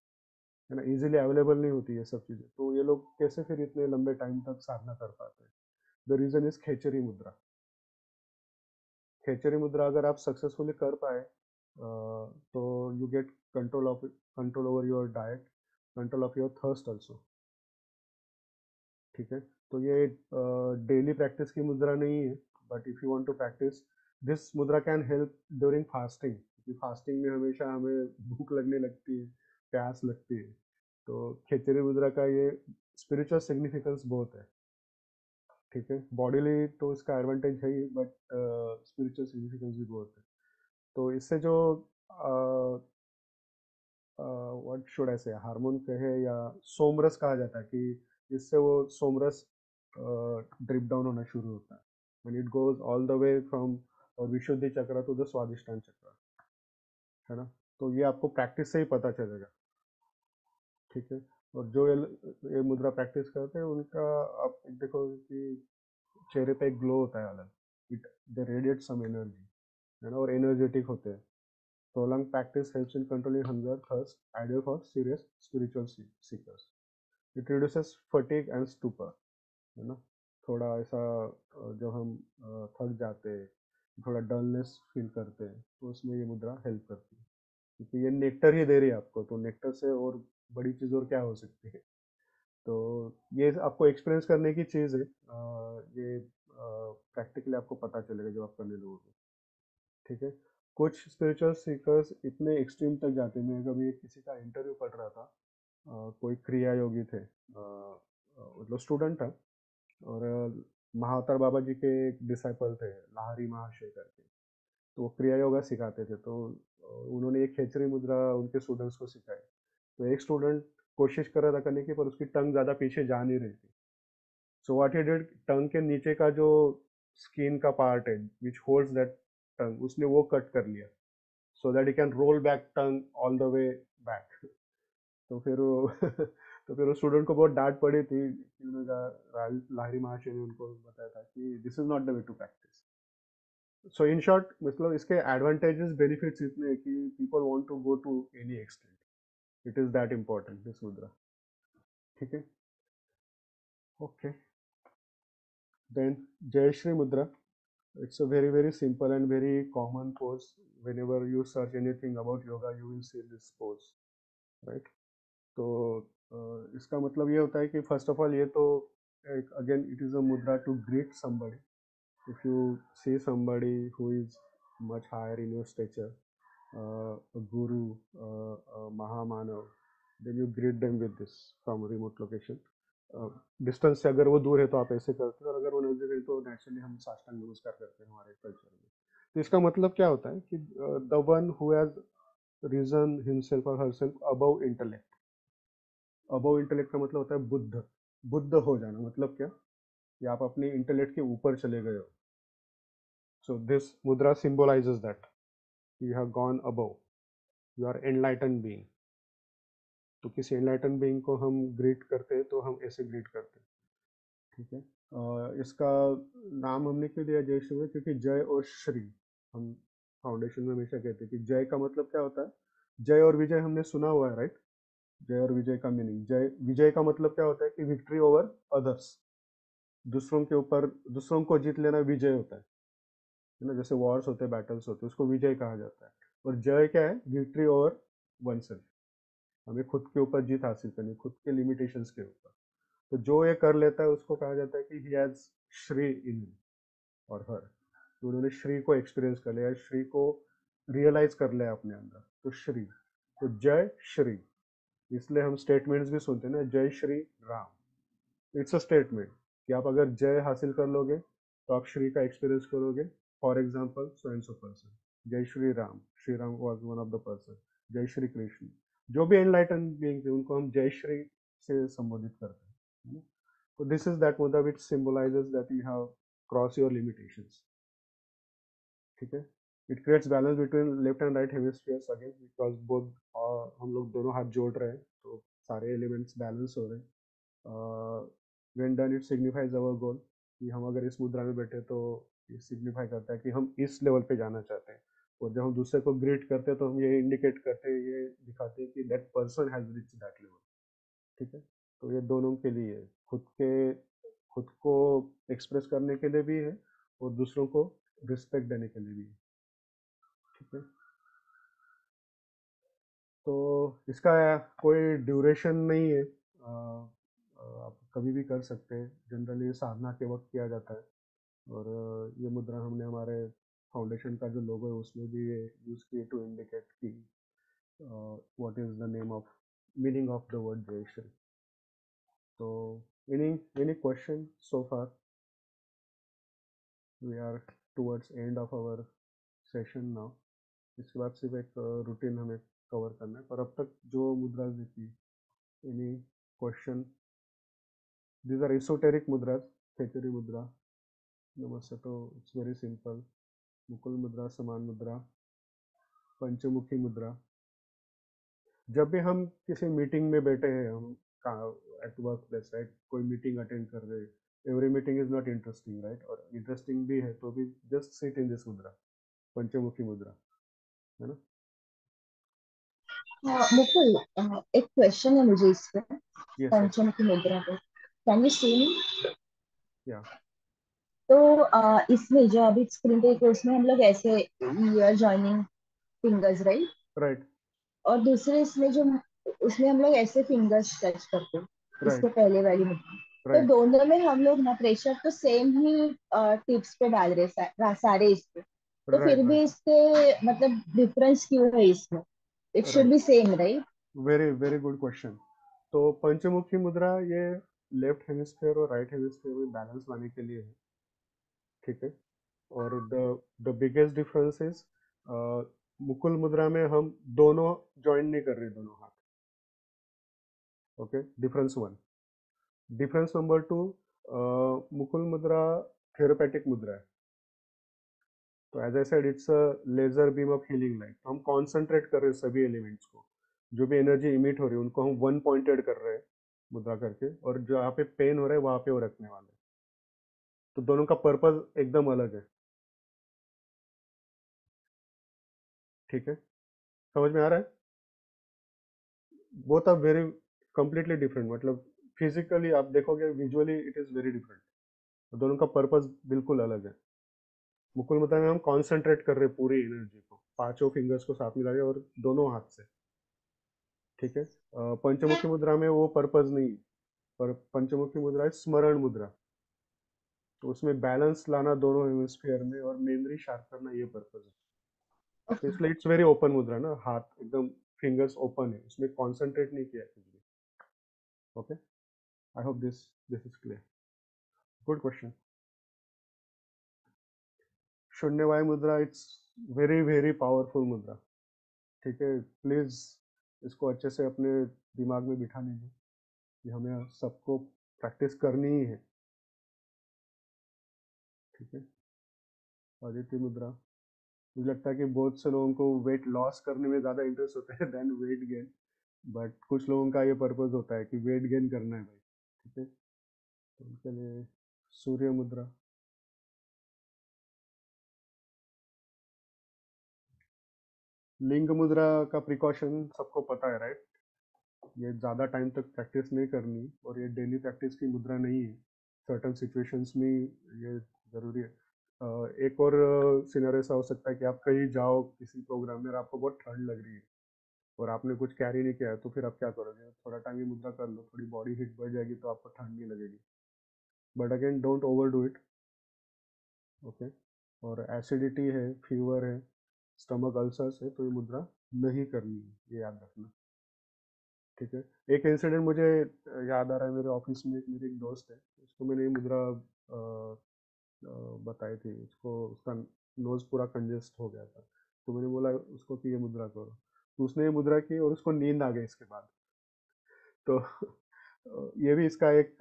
है ना, इजीली अवेलेबल नहीं होती ये सब चीज़ें। तो ये लोग कैसे फिर इतने लंबे टाइम तक साधना कर पाते हैं? द रीज़न इज खेचरी मुद्रा। खेचरी मुद्रा अगर आप सक्सेसफुली कर पाए तो you get control over your diet, control of your thirst also. ठीक है, तो ये डेली प्रैक्टिस की मुद्रा नहीं है, but if you want to practice this mudra can help during fasting, क्योंकि फास्टिंग में हमेशा हमें भूख लगने लगती है, प्यास लगती है। तो खेचरी मुद्रा का ये स्पिरिचुअल सिग्निफिकेंस बहुत है। ठीक है, बॉडीली तो इसका एडवांटेज है ही, बट स्पिरिचुअल सिग्निफिकेंस भी बहुत है। तो इससे जो व्हाट शुड आई से, हार्मोन कहे या सोमरस कहा जाता है, कि इससे वो सोमरस ड्रिप डाउन होना शुरू होता है, and it goes all the way from और विशुद्धि चक्र टू द स्वादिष्टान चक्र, है ना? तो ये आपको प्रैक्टिस से ही पता चलेगा। ठीक है, और जो ये मुद्रा प्रैक्टिस करते हैं उनका आप देखो कि चेहरे पे एक ग्लो होता है अलग, it they radiate some energy, है ना, और एनर्जेटिक होते हैं। Prolonged practice helps in controlling hunger, thirst, ideal for serious spiritual seekers. It reduces fatigue and stupor, है ना? थोड़ा ऐसा जब हम थक जाते हैं, थोड़ा डलनेस फील करते हैं, तो उसमें ये मुद्रा हेल्प करती है, क्योंकि ये नेक्टर ही दे रही है आपको। तो नेक्टर से और बड़ी चीज़ और क्या हो सकती है? तो ये आपको एक्सपीरियंस करने की चीज़ है, ये प्रैक्टिकली आपको पता चलेगा जब आप करने लगोगे। ठीक है। कुछ स्पिरिचुअल सीकर्स इतने एक्सट्रीम तक जाते हैं। मैं कभी किसी का इंटरव्यू पढ़ रहा था, कोई क्रिया योगी थे, मतलब स्टूडेंट था, और महावतार बाबा जी के एक डिसाइपल थे, लाहरी महाशय करके। तो वो क्रिया योगा सिखाते थे, तो उन्होंने एक खेचरी मुद्रा उनके स्टूडेंट्स को सिखाई। तो एक स्टूडेंट कोशिश कर रहा था करने की, पर उसकी टंग ज़्यादा पीछे जा नहीं रही थी। सो व्हाट ही डिड, टंग के नीचे का जो स्किन का पार्ट है विच होल्ड्स दैट टंग, उसने वो कट कर लिया, so that he can roll back tongue all the way back. तो फिर वो तो फिर उस स्टूडेंट को बहुत डांट पड़ी थी, उन्होंने कहा, लाहिरी महाशय ने उनको बताया था कि this is not the way to practice. So in short, मतलब इसके एडवांटेजेस बेनिफिट्स इतने हैं कि people want to go to any extent. It is that important this mudra. ठीक है। Okay, then Jai Shri mudra. It's a very simple and very common pose. Whenever you search anything about yoga, you will see this pose, right? तो इसका मतलब ये होता है कि first of all ये तो एक, again it is a mudra to greet somebody. If you see somebody who is much higher in your stature, a guru, a mahamanav, then you greet them with this from a remote location. Distance से अगर वो दूर है तो आप ऐसे करते हो, और अगर वो नजदीक है तो नेचुरली हम साष्टांग नमस्कार करते हैं हमारे कल्चर में। तो इसका मतलब क्या होता है कि the one who has risen himself और herself above intellect. Above intellect का मतलब होता है बुद्ध। बुद्ध हो जाना मतलब क्या, कि आप अपने इंटेलेक्ट के ऊपर चले गए हो। So this mudra symbolizes that you have gone above, you are enlighten being. तो किसी एनलाइटन बीइंग को हम ग्रीट करते हैं तो हम ऐसे ग्रीट करते हैं। ठीक है। इसका नाम हमने क्यों दिया जय श्री में, क्योंकि जय और श्री, हम फाउंडेशन में हमेशा कहते हैं कि जय का मतलब क्या होता है। जय और विजय हमने सुना हुआ है, राइट? जय और विजय का मीनिंग, जय विजय का मतलब क्या होता है कि विक्ट्री ओवर अदर्स, दूसरों के ऊपर, दूसरों को जीत लेना विजय होता है ना। जैसे वॉर्स होते हैं, बैटल्स होते हैं, उसको विजय कहा जाता है। और जय क्या है, विक्ट्री ओवर वन सेल्फ, हमें खुद के ऊपर जीत हासिल करनी, खुद के लिमिटेशंस के ऊपर। तो जो ये कर लेता है उसको कहा जाता है कि ही हैज श्री इन और हर। तो उन्होंने श्री को एक्सपीरियंस कर लिया, श्री को रियलाइज कर लिया अपने अंदर, तो श्री। तो जय श्री, इसलिए हम स्टेटमेंट्स भी सुनते हैं ना, जय Shri Ram. It's a statement कि आप अगर जय हासिल कर लोगे तो आप श्री का एक्सपीरियंस करोगे। For example, so and so person, Jai Shri Ram was one of the person, Jai Shri Krishna. जो भी एनलाइटन बीइंग थे उनको हम जय श्री से संबोधित करते हैं। So this is that mudra which symbolizes that you have crossed your limitations. ठीक है। It creates balance between left and right hemispheres again because both, हम लोग दोनों हाथ जोड़ रहे हैं तो सारे एलिमेंट्स बैलेंस हो रहे हैं। When done it signifies our goal, कि हम अगर इस मुद्रा में बैठे तो ये सिग्निफाई करता है कि हम इस लेवल पे जाना चाहते हैं। और जब हम दूसरे को ग्रीट करते हैं तो हम ये इंडिकेट करते हैं, ये दिखाते हैं कि that person has reach that level. ठीक है। तो ये दोनों के लिए है, खुद को एक्सप्रेस करने के लिए भी है और दूसरों को रिस्पेक्ट देने के लिए भी है। ठीक है। तो इसका कोई ड्यूरेशन नहीं है, आप कभी भी कर सकते हैं। जनरली साधना के वक्त किया जाता है। और ये मुद्रा हमने हमारे फाउंडेशन का जो लोगो है उसमें भी ये यूज किए टू इंडिकेट कि what is the name of, meaning of the word Jai Shri. तो any question so far? We are towards end of our session now. इसके बाद सिर्फ एक रूटीन हमें कवर करना है, पर अब तक जो मुद्राज देखी, any question? These are esoteric mudras. Khechari mudra, नमस्ते, तो इट्स वेरी सिंपल। मुकुल मुद्रा, समान मुद्रा, पंचमुखी मुद्रा। जब भी हम किसी मीटिंग में बैठे हैं, हम एट वर्क प्लेस, राइट, कोई मीटिंग अटेंड कर रहे हैं, every meeting is not interesting, right, और इंटरेस्टिंग भी है तो भी जस्ट सिट इन दिस मुद्रा, पंचमुखी मुद्रा, है ना। मुकुल, एक क्वेश्चन है मुझे इस पे, यस यस। पंचमुखी मुद्रा पे। कैन यू सी मी? या तो इसमें जो अभी स्क्रीन पे है, उसमें हम लोग ऐसे we are joining fingers, right? Right. और दूसरे इसमें जो, उसमें हम लोग ऐसे फिंगर्स टच करते हैं। इसके राइट पहले वाली मुद्रा। तो राइट दोनों में हम लोग ना प्रेशर तो सेम ही टिप्स पे डाल रहे सारे इसके। तो फिर राइट भी राइट इसके मतलब डिफरेंस क्यों है इसमें? It should write B same, right? Very very good question. तो पंचमुखी मुद्रा ये लेफ्ट हेमिस्फेयर और राइट हेमिस्फेयर में बैलेंस लाने के लिए है, ठीक है। और the biggest difference is Mukul मुद्रा में हम दोनों ज्वाइन नहीं कर रहे, दोनों हाथ। Okay, difference one. Difference number two, Mukul mudra therapeutic mudra है। तो as I said it's a laser beam of healing light. तो हम कॉन्सेंट्रेट कर रहे हैं सभी एलिमेंट्स को, जो भी एनर्जी इमिट हो रही है उनको हम वन पॉइंटेड कर रहे हैं मुद्रा करके, और जहाँ पे पेन हो रहा है वहां पे वो रखने वाले हैं। तो दोनों का पर्पज एकदम अलग है, ठीक है। समझ में आ रहा है? Both are very completely different, मतलब फिजिकली आप देखोगे, visually it is very different. दोनों का पर्पज बिल्कुल अलग है। मुकुल मुद्रा में हम कॉन्सेंट्रेट कर रहे हैं पूरी एनर्जी को, पांचों फिंगर्स को साथ मिला के और दोनों हाथ से, ठीक है। पंचमुखी मुद्रा में वो पर्पज नहीं है, पर पंचमुखी मुद्रा है स्मरण मुद्रा। तो उसमें बैलेंस लाना दोनों हेमिस्फीयर में और मेमोरी शार्प करना, ये पर्पज है। तो इसलिए इट्स वेरी ओपन मुद्रा ना, हाथ एकदम फिंगर्स ओपन है, उसमें कॉन्सेंट्रेट नहीं किया कुछ भी। Okay, I hope this is clear. Good question. शून्य वायु मुद्रा, इट्स वेरी वेरी पावरफुल मुद्रा, ठीक है। प्लीज इसको अच्छे से अपने दिमाग में बिठा लीजिए कि हमें सबको प्रैक्टिस करनी ही है, ठीक है। आदित्य मुद्रा, मुझे लगता है कि बहुत से लोगों को वेट लॉस करने में ज़्यादा इंटरेस्ट होता है देन वेट गेन, बट कुछ लोगों का ये पर्पज होता है कि वेट गेन करना है भाई, ठीक है। तो उनके लिए सूर्य मुद्रा। लिंग मुद्रा का प्रिकॉशन सबको पता है, राइट? ये ज़्यादा टाइम तक प्रैक्टिस नहीं करनी, और ये डेली प्रैक्टिस की मुद्रा नहीं है। सर्टन सिचुएशंस में ये ज़रूरी है। एक और सिनेरियो ऐसा हो सकता है कि आप कहीं जाओ किसी प्रोग्राम में और आपको बहुत ठंड लग रही है और आपने कुछ कैरी नहीं किया है, तो फिर आप क्या करोगे? थोड़ा टाइम ये मुद्रा कर लो, थोड़ी बॉडी हीट बढ़ जाएगी तो आपको ठंड नहीं लगेगी, but again don't over do it, okay. और एसिडिटी है, फीवर है, स्टमक अल्सर्स है, तो ये मुद्रा नहीं करनी है, ये याद रखना, ठीक है। एक इंसिडेंट मुझे याद आ रहा है, मेरे ऑफिस में मेरे एक दोस्त है, उसको मैंने ये मुद्रा बताई थी। उसको उसका नोज पूरा कंजेस्ट हो गया था, तो मैंने बोला उसको कि ये मुद्रा करो, तो उसने ये मुद्रा की और उसको नींद आ गई इसके बाद। तो ये भी इसका एक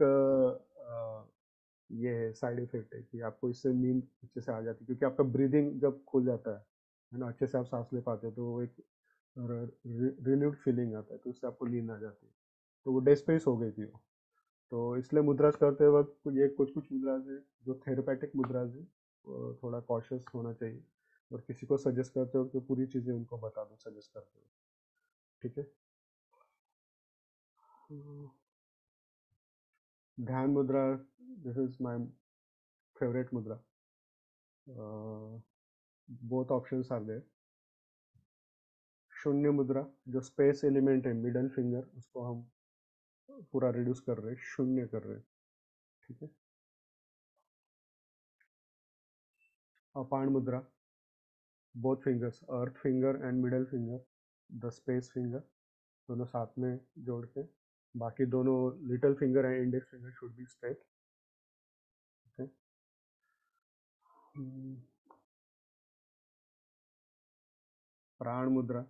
ये है, साइड इफेक्ट है कि आपको इससे नींद अच्छे से आ जाती है, क्योंकि आपका ब्रीदिंग जब खुल जाता है ना, अच्छे से आप सांस ले पाते हो, तो वो एक रिलीव्ड फीलिंग आता है, तो उससे आपको नींद आ जाती है। तो वो डेस्पेस हो गई थी वो। तो इसलिए मुद्रा करते वक्त ये कुछ कुछ मुद्रा है जो थेरेपेटिक मुद्रा है, थोड़ा कॉशियस होना चाहिए, और किसी को सजेस्ट करते हो तो पूरी चीज़ें उनको बता दो सजेस्ट करते हो, ठीक है। ध्यान मुद्रा, this is my favorite mudra. Both options are there. शून्य मुद्रा, जो स्पेस एलिमेंट है मिडल फिंगर, उसको हम पूरा रिड्यूस कर रहे हैं, शून्य कर रहे हैं, ठीक है। अपान मुद्रा, both fingers, earth finger and middle finger, the space finger, दोनों साथ में जोड़ के, बाकी दोनों little finger and index finger should be straight, okay. प्राण मुद्रा,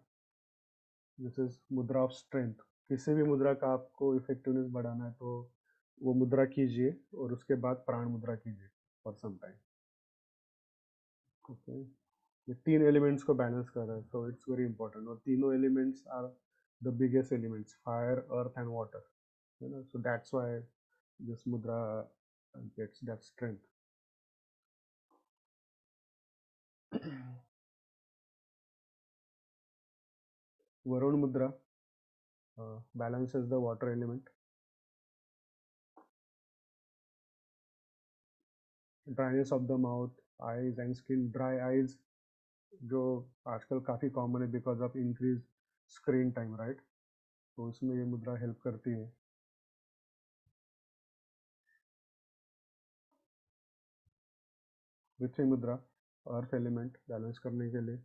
दिस इज मुद्रा ऑफ स्ट्रेंथ। किसी भी मुद्रा का आपको इफेक्टिवनेस बढ़ाना है तो वो मुद्रा कीजिए, और उसके बाद प्राण मुद्रा कीजिए फॉर सम टाइम, ओके। ये तीन एलिमेंट्स को बैलेंस कर रहा है, सो इट्स वेरी इंपॉर्टेंट, और तीनों elements are the biggest elements, fire, earth and water, है ना। So that's why this mudra gets that strength. Varun mudra balances the water element. Dryness of the mouth, eyes and skin, dry eyes जो आजकल काफ़ी common है because of increase screen time, right? तो उसमें ये mudra help करती है। पृथ्वी मुद्रा, अर्थ एलिमेंट बैलेंस करने के लिए।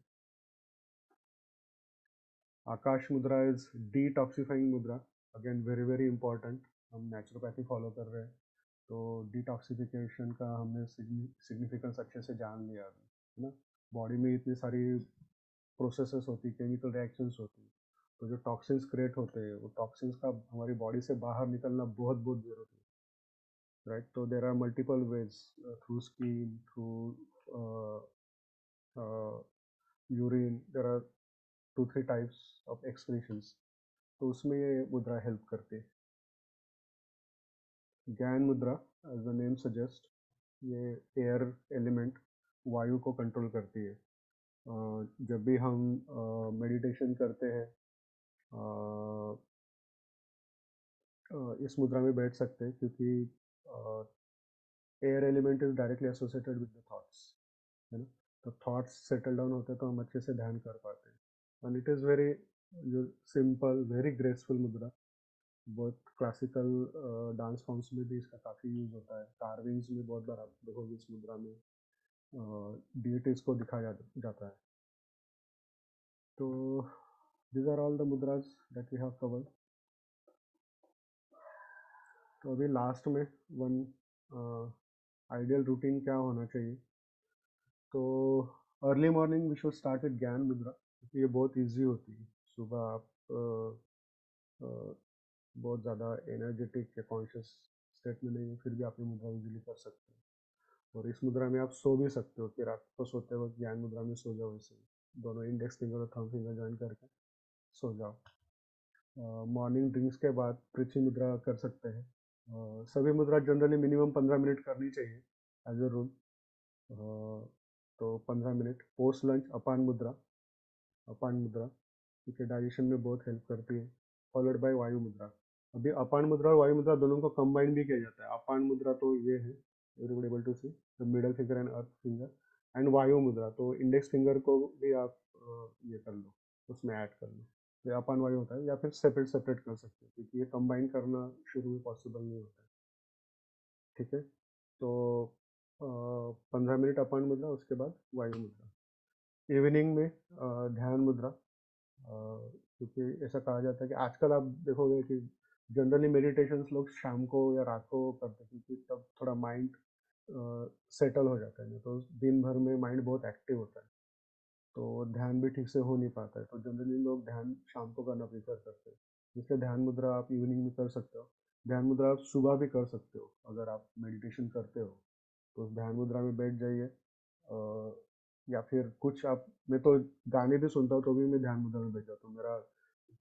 आकाश मुद्रा इज डिटॉक्सिफाइंग मुद्रा, अगेन वेरी वेरी इंपॉर्टेंट। हम नेचुरोपैथी फॉलो कर रहे हैं तो डिटॉक्सिफिकेशन का हमने सिग्निफिकेंस अच्छे से जान लिया अभी, है ना। बॉडी में इतनी सारी प्रोसेसेस होती, केमिकल रिएक्शंस होती, तो जो टॉक्सिन्स क्रिएट होते हैं वो टॉक्सिन्स का हमारी बॉडी से बाहर निकलना बहुत बहुत जरूरी है, राइट। तो there are multiple ways, through skin, through urine, there are 2-3 types of excretions, तो उसमें ये मुद्रा हेल्प करती है। Gyan mudra, as the name suggest, ये एयर एलिमेंट वायु को कंट्रोल करती है। जब भी हम मेडिटेशन करते हैं इस मुद्रा में बैठ सकते हैं, क्योंकि air element is directly associated with the thoughts, है ना। तो थॉट्स सेटल डाउन होते हैं तो हम अच्छे से ध्यान कर पाते हैं। And it is very simple, very graceful मुद्रा। बहुत क्लासिकल डांस फॉर्म्स में भी इसका काफ़ी यूज होता है। कार्विंग्स में बहुत बार आप देखोगे इस मुद्रा में डीटीज को दिखाया जाता है। तो these are all the mudras that we have covered. तो अभी लास्ट में वन आइडियल रूटीन क्या होना चाहिए, तो early morning we should start with gyan mudra, क्योंकि ये बहुत इजी होती है। सुबह आप बहुत ज़्यादा एनर्जेटिक या कॉन्शियस स्टेट में नहीं है, फिर भी आप ये मुद्रा इजीली कर सकते हो। और इस मुद्रा में आप सो भी सकते हो कि रात को सोते वक्त ज्ञान मुद्रा में सो जाओ, ऐसे दोनों इंडेक्स फिंगर और थंब फिंगर ज्वाइन करके सो जाओ। मॉर्निंग ड्रिंक्स के बाद पृथ्वी मुद्रा कर सकते हैं। सभी मुद्रा जनरली मिनिमम 15 मिनट करनी चाहिए एज ए रूल। तो 15 मिनट। पोस्ट लंच अपान मुद्रा, क्योंकि डाइजेशन में बहुत हेल्प करती है। फॉलोड बाय वायु मुद्रा। अभी अपान मुद्रा और वायु मुद्रा दोनों को कंबाइन भी किया जाता है। अपान मुद्रा तो ये है, everybody able to see the middle finger and earth finger. And वायु मुद्रा तो इंडेक्स फिंगर को भी आप ये कर लो, उसमें ऐड कर लो, ये अपान वायु होता है। या फिर सेपरेट सेपरेट कर सकते हो, क्योंकि ये कंबाइन करना शुरू में पॉसिबल नहीं होता है, ठीक है। तो 15 मिनट अपान मुद्रा, उसके बाद वायु मुद्रा। इवनिंग में ध्यान मुद्रा, क्योंकि ऐसा कहा जाता है कि आजकल आप देखोगे कि जनरली मेडिटेशंस लोग शाम को या रात को करते हैं, क्योंकि तब थोड़ा माइंड सेटल हो जाता है। नहीं तो दिन भर में माइंड बहुत एक्टिव होता है, तो ध्यान भी ठीक से हो नहीं पाता है। तो जनरली लोग ध्यान शाम को करना प्रीफर करते हैं, इसलिए ध्यान मुद्रा आप इवनिंग में कर सकते हो। ध्यान मुद्रा आप सुबह भी कर सकते हो, अगर आप मेडिटेशन करते हो तो उस ध्यान मुद्रा में बैठ जाइए। या फिर कुछ आप, मैं तो गाने भी सुनता हूँ तो भी मैं ध्यान मुद्रा में बैठ जाता हूँ। मेरा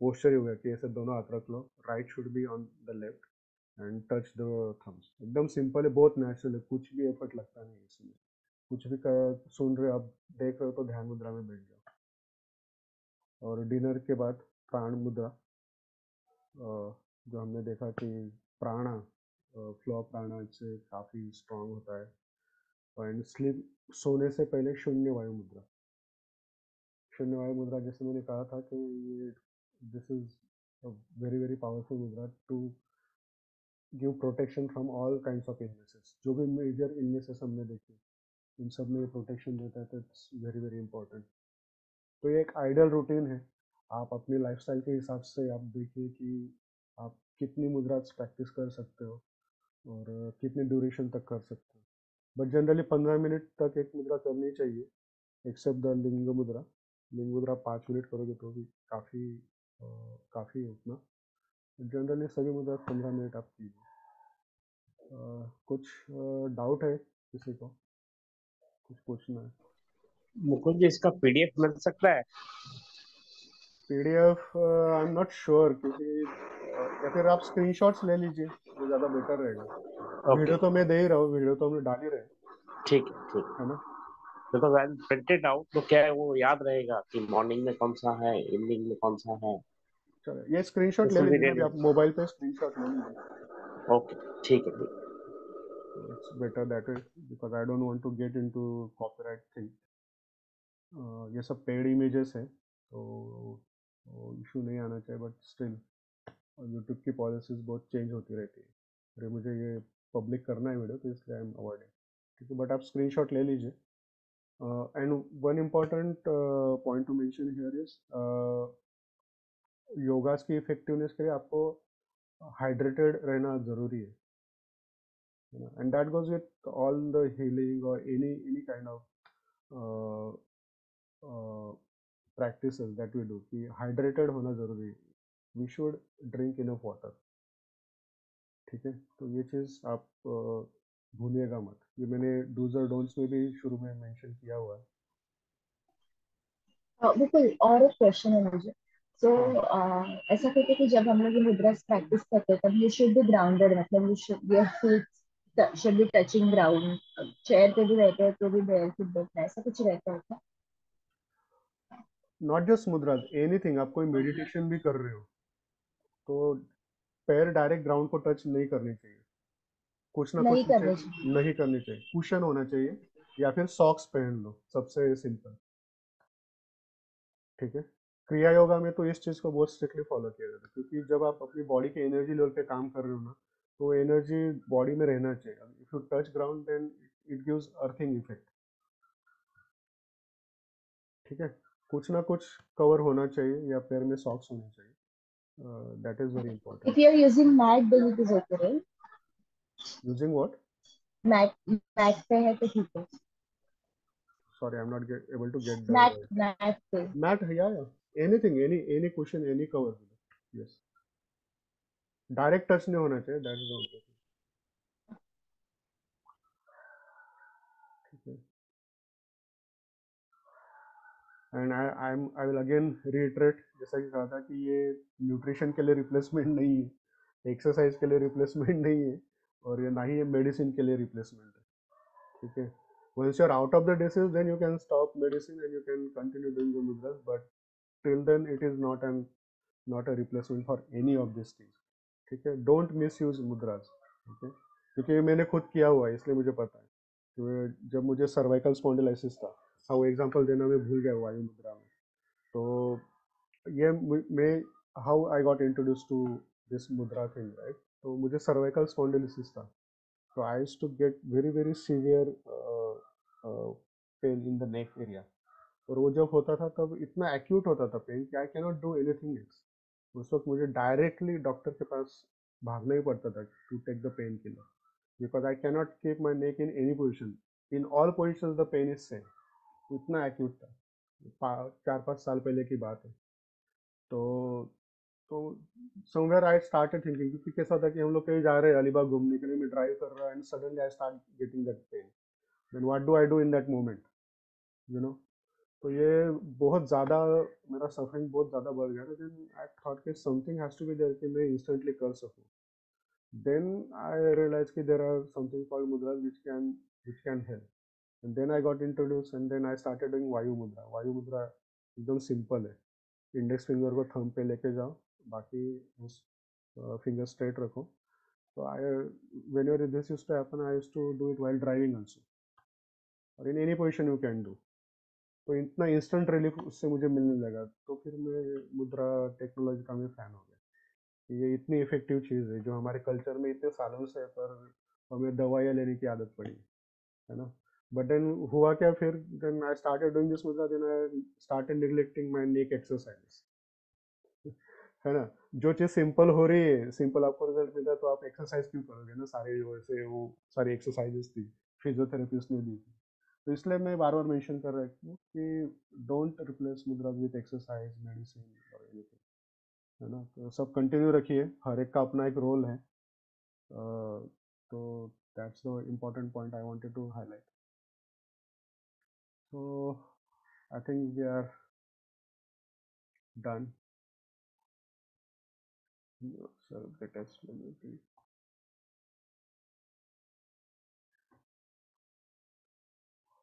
पोस्चर ही हो गया कि ऐसे दोनों हाथ रख लो, right should be on the left and touch the thumbs. एकदम सिंपल है, बहुत नेचुरल है, कुछ भी एफर्ट लगता नहीं है इसमें। कुछ भी सुन रहे हो आप, देख रहे हो, तो ध्यान मुद्रा में बैठ जाओ। और डिनर के बाद प्राण मुद्रा, जो हमने देखा कि प्राणा, फ्लो ऑफ प्राणा इससे काफ़ी स्ट्रांग होता है। एंड स्लीप, सोने से पहले शून्य वायु मुद्रा। शून्य वायु मुद्रा, जैसे मैंने कहा था कि ये this is very very powerful mudra to give protection from all kinds of illnesses. जो भी मेजर इलनेसेस हमने देखे, इन सब में ये प्रोटेक्शन देता है, तो इट्स वेरी वेरी इंपॉर्टेंट। तो ये एक आइडियल रूटीन है। आप अपनी लाइफस्टाइल के हिसाब से आप देखिए कि आप कितनी मुद्रा प्रैक्टिस कर सकते हो और कितनी ड्यूरेशन तक कर सकते हो। बट जनरली 15 मिनट तक एक मुद्रा करनी चाहिए, एक्सेप्ट द लिंग मुद्रा। लिंग मुद्रा 5 मिनट करोगे तो भी काफ़ी है उतना। जनरली सभी मुद्रा 15 मिनट आप कीजिए। कुछ डाउट है किसी को, कुछ पूछना है? मुकुल जी, इसका पीडीएफ मिल सकता है? PDF I am not sure, क्योंकि या फिर आप स्क्रीनशॉट्स ले लीजिए, वो ज़्यादा बेटर रहेगा। वीडियो तो मैं दे ही रहा हूँ, वीडियो तो हम डाल ही रहे हैं, ठीक है है ना। बिकॉज आई प्रिंटेड आउट, तो क्या है वो याद रहेगा कि मॉर्निंग में कौन सा है, इवनिंग में कौन सा है। चलो ये स्क्रीनशॉट ले लीजिए ना, अभी आप मोबाइल पे स्क्रीनशॉट ले लीजिए। ओके, ठीक है। It's better that way, because I don't want to get into copyright thing. ये सब पेड इमेजेस है, तो इशू नहीं आना चाहिए, बट स्टिल यूट्यूब की पॉलिसीज बहुत चेंज होती रहती है। अरे मुझे ये पब्लिक करना है वीडियो, तो इसलिए आई एम अवॉइडिंग, ठीक है, बट आप स्क्रीनशॉट ले लीजिए. And one important point to mention here is yogas की इफेक्टिवनेस के लिए आपको हाइड्रेटेड रहना ज़रूरी है. And that goes with all the healing or any kind of uh, uh, practices that we do कि hydrated होना ज़रूरी है. We should drink enough water. ठीक है, तो ये चीज़ आप भूलिएगा मत. ये मैंने डूज और डोंट्स में भी शुरू में मेंशन किया हुआ है. बिल्कुल. और एक क्वेश्चन है मुझे. सो ऐसा कहते हैं कि जब हम लोग ये मुद्रा प्रैक्टिस करते हैं तब यू शुड बी ग्राउंडेड, मतलब you should your feet should be touching ground. Chair पे भी रहते हैं तो भी बेयर फीट बैठना, ऐसा कुछ रहता है क्या? Not just मुद्राज, anything. आप कोई मेडिटेशन भी कर रहे हो तो पैर डायरेक्ट ग्राउंड को टच नहीं करनी चाहिए. कुछ ना नहीं कुछ नीचे करना चाहिए. नहीं करनी चाहिए. कुशन होना चाहिए या फिर सॉक्स पहन लो, सबसे सिंपल. ठीक है, क्रिया योगा में तो इस चीज़ को बहुत स्ट्रिक्टली फॉलो किया जाता है, क्योंकि जब आप अपनी बॉडी के एनर्जी लेवल पे काम कर रहे हो ना, तो एनर्जी बॉडी में रहना चाहिए. If you touch ground then it gives earthing effect. ठीक है, कुछ ना कुछ कवर होना चाहिए या पैर में सॉक्स होने चाहिए. That is very If important. you are using mat, then it is okay, right? Using what? Mat पे है तो ठीक है. Sorry, I am not able to get mat the mat पे. मैट. या anything, any cushion, any cover. Yes, direct touch नहीं होना चाहिए. That is okay. ठीक है. And I will again reiterate, जैसा कि कहा था कि ये न्यूट्रिशन के लिए रिप्लेसमेंट नहीं है, एक्सरसाइज के लिए रिप्लेसमेंट नहीं है, और ये ना ही ये मेडिसिन के लिए रिप्लेसमेंट है. ठीक है, once you're out of the disease then you can stop medicine and you can continue doing the mudras, but till then it is not a replacement for any of these things. ठीक है, don't miss use मुद्राज. ठीक है, क्योंकि ये मैंने खुद किया हुआ है, इसलिए मुझे पता है कि जब मुझे सर्वाइकल स्पॉन्डिलाइसिस था, हाँ वो एग्जांपल देना मैं भूल गया वायु मुद्रा में. तो ये मैं how I got introduce to this mudra thing, right. तो मुझे सर्वाइकल स्पॉन्डिलिसिस था. So I used to get very severe pain in the neck area. और वो जब होता था तब इतना एक्यूट होता था पेन कि आई can not do anything else. उस वक्त मुझे डायरेक्टली डॉक्टर के पास भागना ही पड़ता था to take the pain killer, because I can not keep my neck in any position. In all position the pain is same. इतना एक्यूट था. 4-5 साल पहले की बात है. तो तो समवेयर आई स्टार्टेड थिंकिंग, क्योंकि कैसा था कि हम लोग कहीं जा रहे हैं अलीबाग घूमने के लिए, मैं ड्राइव कर रहा and suddenly I start getting that pain. Then what do I do in that moment, you know. तो ये बहुत ज़्यादा, मेरा सफरिंग बहुत ज़्यादा बढ़ गया था. देन आई थॉट कि something has to be there कि मैं इंस्टेंटली कर सकूँ. देन आई रियलाइज कि there are something called mudra which can help. And then I got introduce and then I started doing vayu mudra. वायु मुद्रा एकदम सिंपल है. इंडेक्स फिंगर को थंब पे लेके जाओ, बाकी फिंगर स्ट्रेट रखो. तो आई whenever this used to happen, I used to do it while driving also, और in any position you can do. तो इतना इंस्टेंट रिलीफ उससे मुझे मिलने लगा, तो फिर मैं मुद्रा टेक्नोलॉजी का मैं फ़ैन हो गया. ये इतनी इफेक्टिव चीज़ है जो हमारे कल्चर में इतने सालों से है, पर हमें दवाइयाँ लेने की आदत पड़ी है ना. बट देन हुआ क्या फिर, then I started doing this mudra, then I started neglecting my neck exercise. है ना, जो चीज़ सिंपल हो रही है, सिंपल आपको रिजल्ट मिल रहा है, तो आप एक्सरसाइज क्यों करोगे ना. सारे वैसे वो सारी एक्सरसाइजेस थी, फिजियोथेरेपिस्ट ने दी थी. तो इसलिए मैं बार बार मेंशन कर रहा हूँ कि डोंट रिप्लेस मुद्रा विद एक्सरसाइज, मेडिसिन और एनीथिंग. है ना, तो सब कंटिन्यू रखिए, हर एक का अपना एक रोल है. तो that's the important point I wanted to highlight. So I think we are done. Sir the test में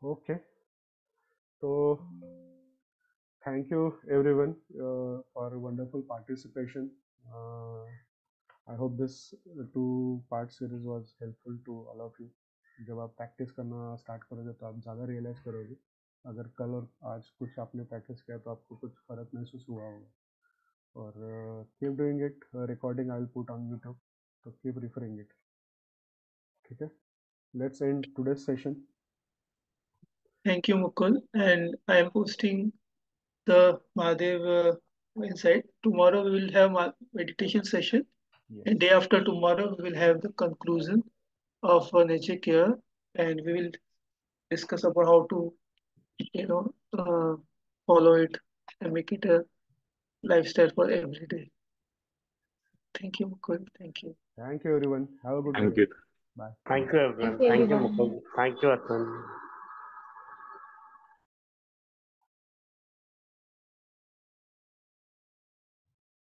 ओके. तो thank you everyone for wonderful participation. I hope this two-part series was helpful to all of you. जब आप practice करना start करोगे तो आप ज़्यादा realise करोगे. अगर कल और आज कुछ आपने प्रैक्टिस किया तो आपको कुछ फ़र्क महसूस हुआ होगा. और keep doing it. Recording I will put on YouTube, तो कीप रिफरिंग इट. ठीक है. let's end today's session. Thank you, Mukul. And I am posting the Mahadev insight. Tomorrow we will have meditation session, and Yes. day after tomorrow we will have the conclusion of nature care, and we will discuss about how to, you know, follow it and make it a lifestyle for every day. Thank you, Mukul. Thank you. Thank you, everyone. Have a good Thank day. you. Bye. Thank you, everyone. Thank you, Thank you, everyone. Mukul. Thank you, Arpan.